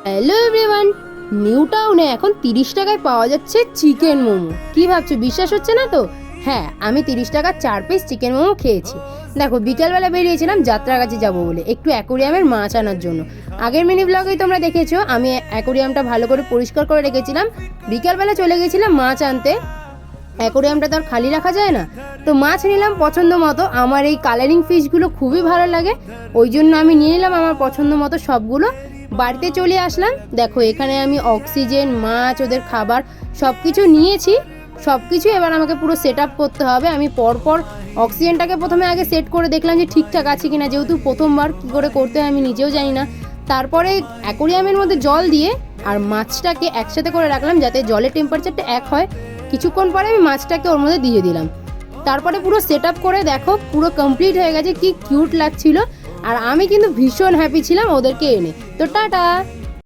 Hello everyone, new টাউনে এখন 30 টাকায় পাওয়া যাচ্ছে চিকেন মোমো। কি ভাবছো, বিশ্বাস হচ্ছে না তো? হ্যাঁ, আমি 30 টাকার 4 পিস চিকেন মোমো খেয়েছি। দেখো, বিকালবেলা বেরিয়েছিলাম যাত্রাগাছি যাব বলে একটু অ্যাকোরিয়ামের মাছ আনার জন্য। আগের মিনি ব্লগেই তোমরা দেখেছো আমি অ্যাকোরিয়ামটা ভালো করে পরিষ্কার করে রেখেছিলাম। বিকালবেলা চলে গেছিলাম মাছ আনতে। অ্যাকোরিয়ামটা তো আর খালি রাখা যায় না, তো মাছ নিলাম পছন্দ মতো। আমার এই কালারিং ফিশগুলো খুবই ভালো লাগে, ওই জন্য আমি নিয়ে নিলাম আমার পছন্দ মতো সবগুলো। বাড়িতে চলে আসলাম। দেখো, এখানে আমি অক্সিজেন, মাছ, ওদের খাবার সব কিছু নিয়েছি। সব কিছু এবার আমাকে পুরো সেট আপ করতে হবে। আমি পরপর অক্সিজেনটাকে প্রথমে আগে সেট করে দেখলাম যে ঠিকঠাক আছে কিনা, যেহেতু প্রথমবার কী করে করতে হয় আমি নিজেও জানি না। তারপরে অ্যাকোরিয়ামের মধ্যে জল দিয়ে আর মাছটাকে একসাথে করে রাখলাম যাতে জলের টেম্পারেচারটা এক হয়। কিছুক্ষণ পরে আমি মাছটাকে ওর মধ্যে দিয়ে দিলাম। তারপরে পুরো সেট আপ করে দেখো পুরো কমপ্লিট হয়ে গেছে, কি কিউট লাগছিল। আর আমি কিন্তু ভীষণ হ্যাপি ছিলাম ওদেরকে এনে। তো টাটা।